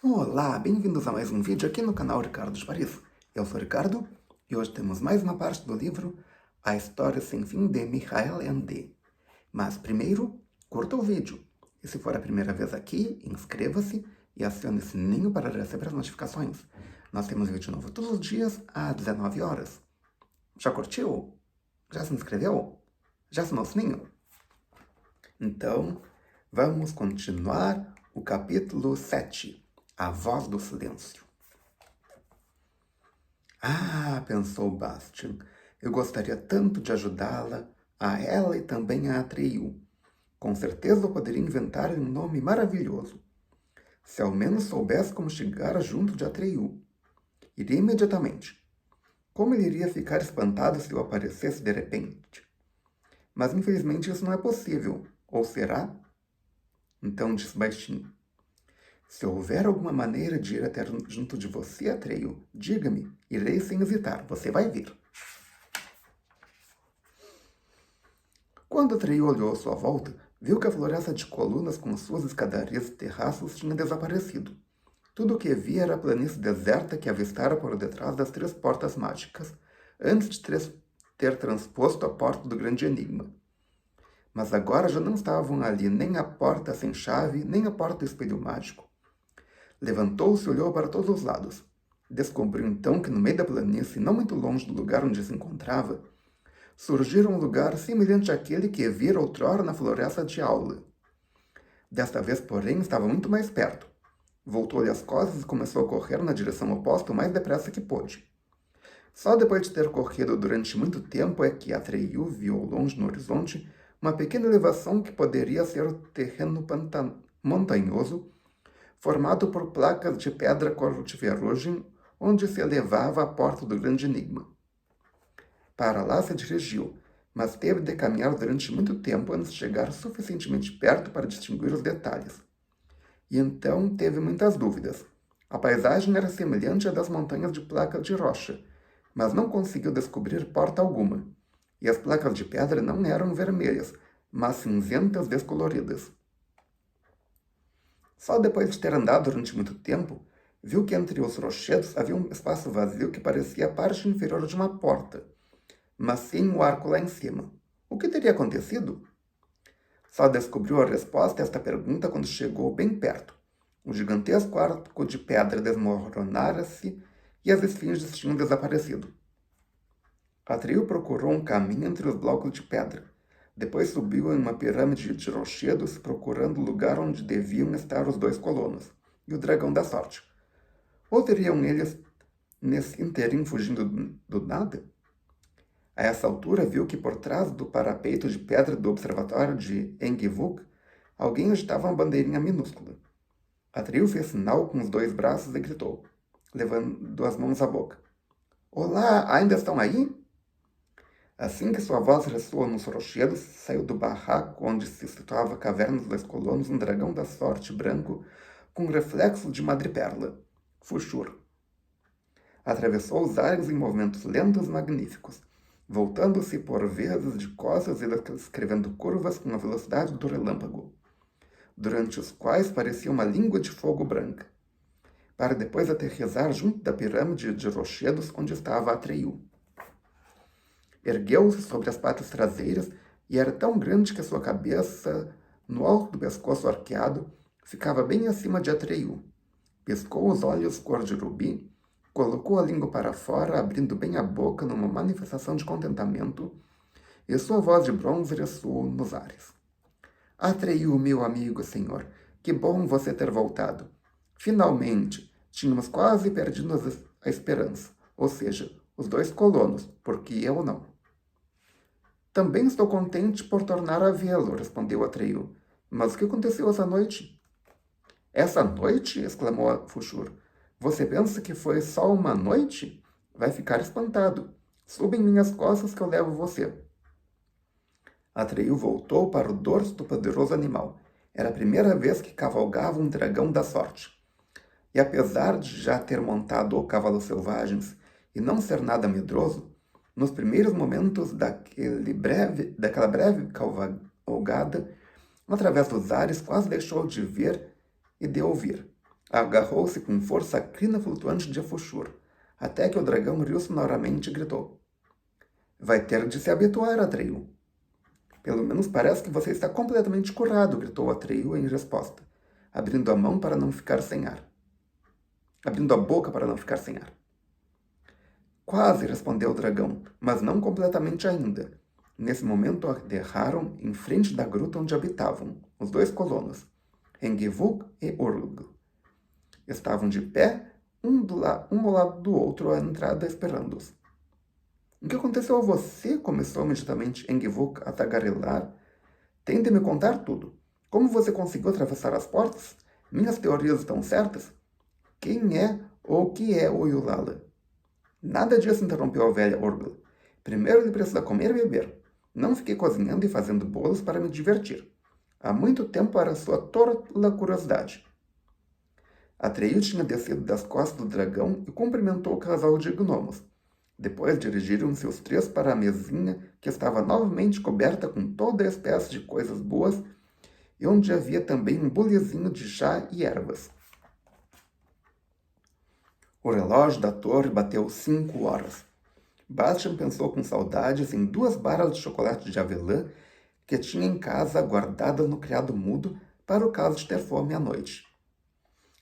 Olá, bem-vindos a mais um vídeo aqui no canal Ricardo de Paris. Eu sou o Ricardo e hoje temos mais uma parte do livro A História Sem Fim de Michael Ende. Mas primeiro, curta o vídeo. E se for a primeira vez aqui, inscreva-se e acione o sininho para receber as notificações. Nós temos vídeo novo todos os dias às 19 horas. Já curtiu? Já se inscreveu? Já assinou o sininho? Então, vamos continuar o capítulo 7. A Voz do Silêncio. Ah, pensou Bastian, eu gostaria tanto de ajudá-la, a ela e também a Atreyu. Com certeza eu poderia inventar um nome maravilhoso. Se ao menos soubesse como chegar junto de Atreyu. Iria imediatamente. Como ele iria ficar espantado se eu aparecesse de repente? Mas infelizmente isso não é possível. Ou será? Então disse baixinho. Se houver alguma maneira de ir até junto de você, Atreyu, diga-me, irei sem hesitar, você vai vir. Quando Atreyu olhou à sua volta, viu que a floresta de colunas com suas escadarias e terraços tinha desaparecido. Tudo o que via era a planície deserta que avistara por detrás das 3 portas mágicas, antes de ter transposto a porta do grande enigma. Mas agora já não estavam ali nem a porta sem chave, nem a porta do espelho mágico. Levantou-se e olhou para todos os lados. Descobriu então que no meio da planície, não muito longe do lugar onde se encontrava, surgira um lugar semelhante àquele que vira outrora na floresta de Aula. Desta vez, porém, estava muito mais perto. Voltou-lhe as costas e começou a correr na direção oposta o mais depressa que pôde. Só depois de ter corrido durante muito tempo é que Atreyu viu ao longe no horizonte uma pequena elevação que poderia ser o terreno montanhoso formado por placas de pedra cor de ferrugem, onde se elevava a porta do grande enigma. Para lá se dirigiu, mas teve de caminhar durante muito tempo antes de chegar suficientemente perto para distinguir os detalhes. E então teve muitas dúvidas. A paisagem era semelhante à das montanhas de placas de rocha, mas não conseguiu descobrir porta alguma. E as placas de pedra não eram vermelhas, mas cinzentas descoloridas. Só depois de ter andado durante muito tempo, viu que entre os rochedos havia um espaço vazio que parecia a parte inferior de uma porta, mas sem o arco lá em cima. O que teria acontecido? Só descobriu a resposta a esta pergunta quando chegou bem perto. O gigantesco arco de pedra desmoronara-se e as esfinges tinham desaparecido. Atreyu procurou um caminho entre os blocos de pedra. Depois subiu em uma pirâmide de rochedos, procurando o lugar onde deviam estar os 2 colonos e o dragão da sorte. Ou teriam eles, nesse interim, fugindo do nada? A essa altura, viu que por trás do parapeito de pedra do observatório de Engivuk, alguém agitava uma bandeirinha minúscula. Atreyu fez sinal com os 2 braços e gritou, levando as mãos à boca. Olá, ainda estão aí? Assim que sua voz ressoou nos rochedos, saiu do barraco onde se situava a caverna dos 2 colonos um dragão da sorte branco com reflexo de madreperla, Fuxur. Atravessou os ares em movimentos lentos e magníficos, voltando-se por vezes de costas e escrevendo curvas com a velocidade do relâmpago, durante os quais parecia uma língua de fogo branca, para depois aterrissar junto da pirâmide de rochedos onde estava Atreyu. Ergueu-se sobre as patas traseiras e era tão grande que a sua cabeça, no alto do pescoço arqueado, ficava bem acima de Atreyu. Piscou os olhos cor de rubi, colocou a língua para fora, abrindo bem a boca numa manifestação de contentamento, e sua voz de bronze ressoou nos ares. Atreyu, meu amigo senhor, que bom você ter voltado. Finalmente, tínhamos quase perdido a esperança, ou seja, os 2 colonos, porque eu não. Também estou contente por tornar a vê-lo, respondeu Atreyu. Mas o que aconteceu essa noite? Essa noite? Exclamou Fuxur. Você pensa que foi só uma noite? Vai ficar espantado. Suba em minhas costas que eu levo você. Atreyu voltou para o dorso do poderoso animal. Era a primeira vez que cavalgava um dragão da sorte. E apesar de já ter montado cavalos selvagens e não ser nada medroso, nos primeiros momentos daquela breve cavalgada, através dos ares, quase deixou de ver e de ouvir. Agarrou-se com força à crina flutuante de Fuxur, até que o dragão riu sonoramente e gritou. Vai ter de se habituar, Atreyu. Pelo menos parece que você está completamente curado, gritou Atreyu em resposta, abrindo a mão para não ficar sem ar. Abrindo a boca para não ficar sem ar. Quase, respondeu o dragão, mas não completamente ainda. Nesse momento aterraram em frente da gruta onde habitavam, os dois colonos, Engivook e Urg. Estavam de pé, um ao lado do outro à entrada, esperando-os. O que aconteceu a você? Começou imediatamente Engivook a tagarelar. Tente me contar tudo. Como você conseguiu atravessar as portas? Minhas teorias estão certas? Quem é ou o que é o Yulala? Nada disso, interrompeu a velha Urg. Primeiro ele precisa comer e beber. Não fiquei cozinhando e fazendo bolos para me divertir. Há muito tempo para sua tola curiosidade. Atreyu tinha descido das costas do dragão e cumprimentou o casal de gnomos. Depois dirigiram-se os três para a mesinha, que estava novamente coberta com toda espécie de coisas boas e onde havia também um bulizinho de chá e ervas. O relógio da torre bateu 5 horas. Bastian pensou com saudades em 2 barras de chocolate de avelã que tinha em casa guardadas no criado mudo para o caso de ter fome à noite.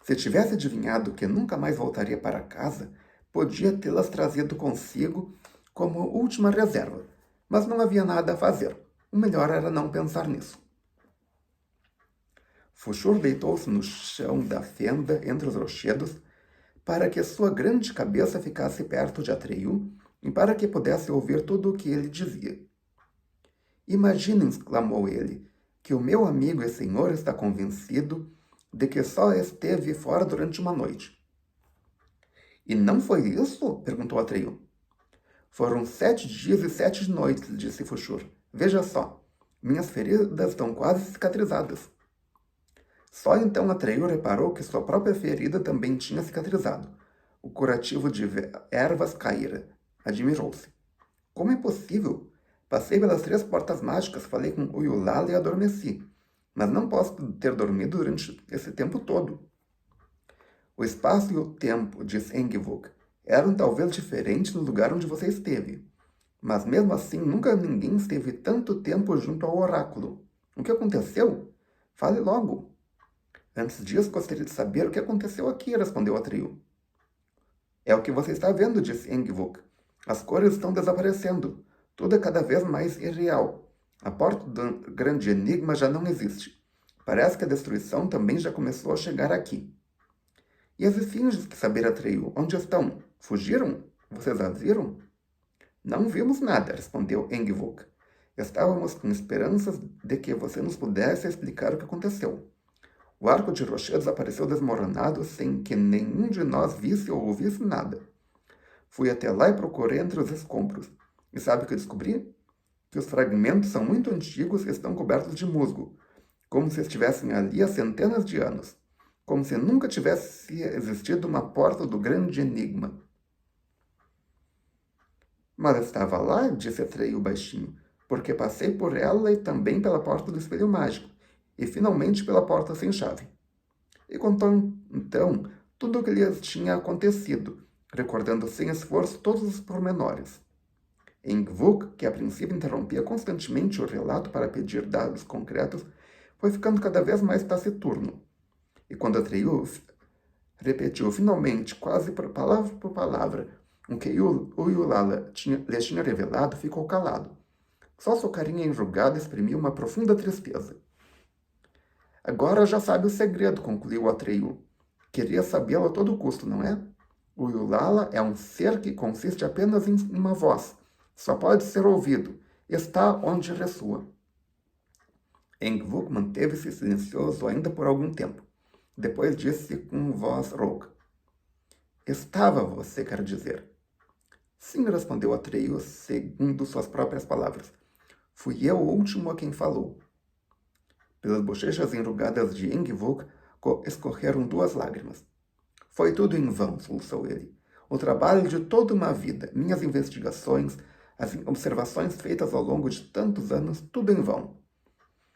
Se tivesse adivinhado que nunca mais voltaria para casa, podia tê-las trazido consigo como última reserva, mas não havia nada a fazer. O melhor era não pensar nisso. Fuxur deitou-se no chão da fenda entre os rochedos para que sua grande cabeça ficasse perto de Atreyu e para que pudesse ouvir tudo o que ele dizia. Imaginem, exclamou ele, que o meu amigo e senhor está convencido de que só esteve fora durante uma noite. E não foi isso? Perguntou Atreyu. Foram 7 dias e 7 noites, disse Fuxur. Veja só, minhas feridas estão quase cicatrizadas. Só então Atreyu reparou que sua própria ferida também tinha cicatrizado. O curativo de ervas caíra. Admirou-se. Como é possível? Passei pelas 3 portas mágicas, falei com o Yulala e adormeci. Mas não posso ter dormido durante esse tempo todo. O espaço e o tempo, disse Engivook, eram talvez diferentes no lugar onde você esteve. Mas mesmo assim, nunca ninguém esteve tanto tempo junto ao oráculo. O que aconteceu? Fale logo. Antes disso, gostaria de saber o que aconteceu aqui, respondeu Atreyu. É o que você está vendo, disse Engivook. As cores estão desaparecendo. Tudo é cada vez mais irreal. A porta do grande enigma já não existe. Parece que a destruição também já começou a chegar aqui. E as esfinges que saber Atreyu, onde estão? Fugiram? Vocês as viram? Não vimos nada, respondeu Engivook. Estávamos com esperanças de que você nos pudesse explicar o que aconteceu. O arco de rochedos apareceu desmoronado sem que nenhum de nós visse ou ouvisse nada. Fui até lá e procurei entre os escombros. E sabe o que descobri? Que os fragmentos são muito antigos e estão cobertos de musgo, como se estivessem ali há centenas de anos, como se nunca tivesse existido uma porta do grande enigma. Mas estava lá, disse Atreyu baixinho, porque passei por ela e também pela porta do espelho mágico, e finalmente pela porta sem chave. E contou então tudo o que lhes tinha acontecido, recordando sem esforço todos os pormenores. Engivook, que a princípio interrompia constantemente o relato para pedir dados concretos, foi ficando cada vez mais taciturno. E quando Atreyu repetiu finalmente, quase por palavra, o que o Yulala lhe tinha revelado, ficou calado. Só sua carinha enrugada exprimia uma profunda tristeza. Agora já sabe o segredo, concluiu Atreyu. Queria sabê-lo a todo custo, não é? O Yulala é um ser que consiste apenas em uma voz. Só pode ser ouvido. Está onde ressoa. Engivook manteve-se silencioso ainda por algum tempo. Depois disse com voz rouca. Estava, você quer dizer? Sim, respondeu Atreyu, segundo suas próprias palavras. Fui eu o último a quem falou. Pelas bochechas enrugadas de Engivook escorreram 2 lágrimas. Foi tudo em vão, soluçou ele. O trabalho de toda uma vida, minhas investigações, as observações feitas ao longo de tantos anos, tudo em vão.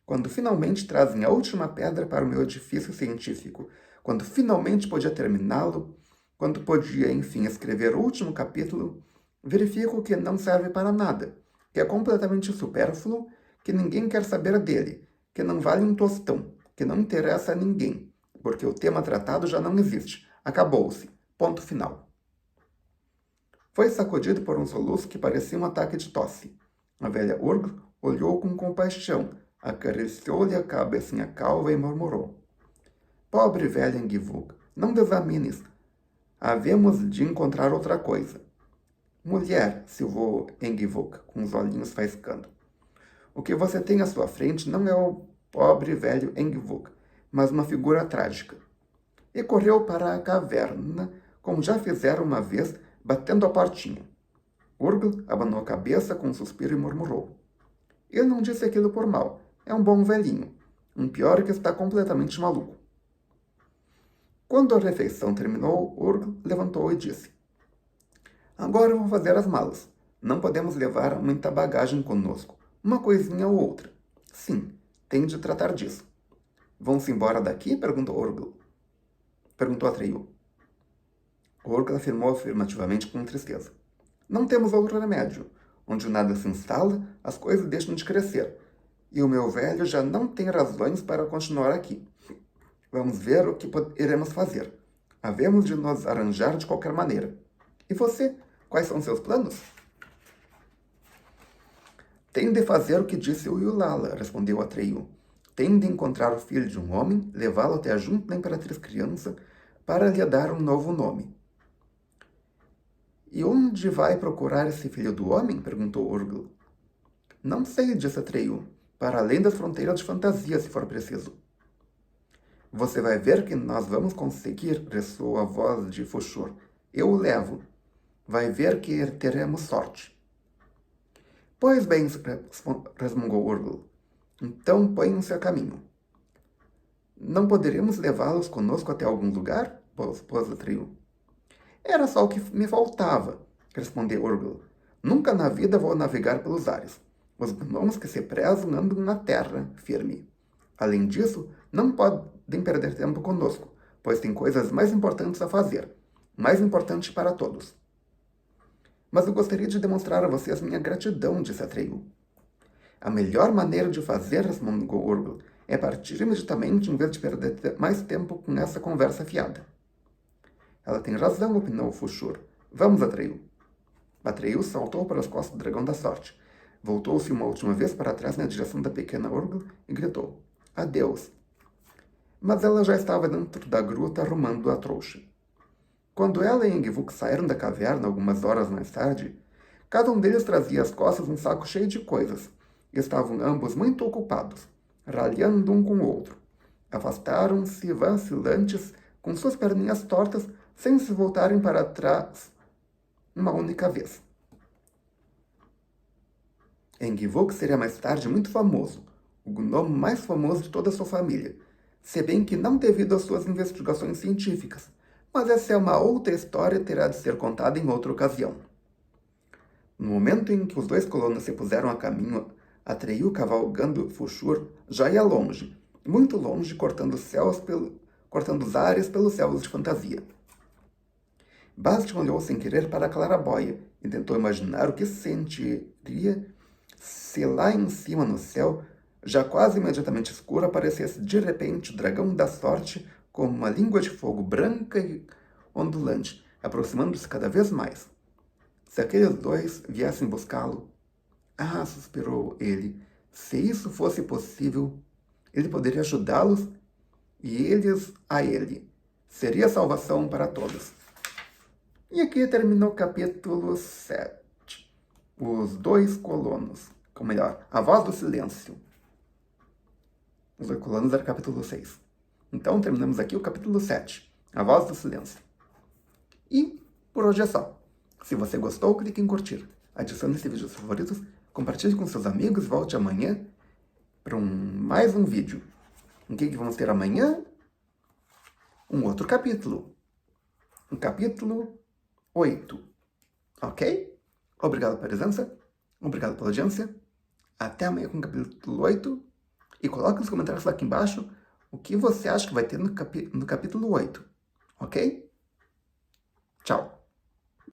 Quando finalmente trazem a última pedra para o meu edifício científico, quando finalmente podia terminá-lo, quando podia, enfim, escrever o último capítulo, verifico que não serve para nada, que é completamente supérfluo, que ninguém quer saber dele, que não vale um tostão, que não interessa a ninguém, porque o tema tratado já não existe. Acabou-se. Ponto final. Foi sacudido por um soluço que parecia um ataque de tosse. A velha Urg olhou com compaixão, acariciou-lhe a cabecinha calva e murmurou: Pobre velha Engivug, não desamines. Havemos de encontrar outra coisa. Mulher, silvou Engivug, com os olhinhos faiscando. O que você tem à sua frente não é o pobre velho Engivug, mas uma figura trágica. E correu para a caverna, como já fizera uma vez, batendo a portinha. Urgl abanou a cabeça com um suspiro e murmurou: Ele não disse aquilo por mal. É um bom velhinho. Um pior que está completamente maluco. Quando a refeição terminou, Urgl levantou e disse: Agora vou fazer as malas. Não podemos levar muita bagagem conosco. Uma coisinha ou outra. Sim, tem de tratar disso. Vão-se embora daqui? Perguntou Urgl. Perguntou Atreyu. Urgl afirmou afirmativamente com tristeza. Não temos outro remédio. Onde nada se instala, as coisas deixam de crescer. E o meu velho já não tem razões para continuar aqui. Vamos ver o que iremos fazer. Havemos de nos arranjar de qualquer maneira. E você? Quais são seus planos? Tenho de fazer o que disse o Yulala, respondeu Atreyu. Tenho de encontrar o filho de um homem, levá-lo até junto da Imperatriz Criança, para lhe dar um novo nome. E onde vai procurar esse filho do homem? Perguntou Urgl. Não sei, disse Atreyu. Para além das fronteiras de fantasia, se for preciso. Você vai ver que nós vamos conseguir, ressoou a voz de Fushur. Eu o levo. Vai ver que teremos sorte. Pois bem, resmungou Urgl. Então ponham-se a caminho. Não poderíamos levá-los conosco até algum lugar? Pôs Atreyu. Era só o que me faltava, respondeu Urgl. Nunca na vida vou navegar pelos ares. Os gnomos que se prezam andam na terra, firme. Além disso, não podem perder tempo conosco, pois tem coisas mais importantes a fazer. Mais importantes para todos. Mas eu gostaria de demonstrar a vocês minha gratidão, disse Atreyu. A melhor maneira de fazer, respondeu Urgl, é partir imediatamente em vez de perder mais tempo com essa conversa fiada. Ela tem razão, opinou Fushur. Vamos, Atreyu. Atreyu saltou para as costas do dragão da sorte. Voltou-se uma última vez para trás na direção da pequena Urgl e gritou: Adeus. Mas ela já estava dentro da gruta arrumando a trouxa. Quando ela e Engivug saíram da caverna algumas horas mais tarde, cada um deles trazia às costas um saco cheio de coisas. Estavam ambos muito ocupados, ralhando um com o outro. Afastaram-se vacilantes, com suas perninhas tortas, sem se voltarem para trás uma única vez. Engivug seria mais tarde muito famoso, o gnomo mais famoso de toda a sua família, se bem que não devido às suas investigações científicas, mas essa é uma outra história e terá de ser contada em outra ocasião. No momento em que os dois colonos se puseram a caminho, Atreyu cavalgando Fushur já ia longe, muito longe, cortando os ares pelos céus de fantasia. Bastian olhou sem querer para a clarabóia e tentou imaginar o que sentiria se lá em cima no céu, já quase imediatamente escuro, aparecesse de repente o dragão da sorte com uma língua de fogo branca e ondulante, aproximando-se cada vez mais. Se aqueles dois viessem buscá-lo... Ah, suspirou ele, se isso fosse possível, ele poderia ajudá-los e eles a ele. Seria salvação para todos. E aqui terminou o capítulo 7. Os dois colonos. Ou melhor, a voz do silêncio. Os dois colonos era o capítulo 6. Então terminamos aqui o capítulo 7. A voz do silêncio. E por hoje é só. Se você gostou, clique em curtir. Adicione esse vídeo aos favoritos. Compartilhe com seus amigos. Volte amanhã para mais um vídeo. O que vamos ter amanhã? Um outro capítulo. Um capítulo 8. Ok? Obrigado pela presença. Obrigado pela audiência. Até amanhã com o capítulo 8. E coloque nos comentários lá aqui embaixo o que você acha que vai ter no capítulo 8, ok? Tchau!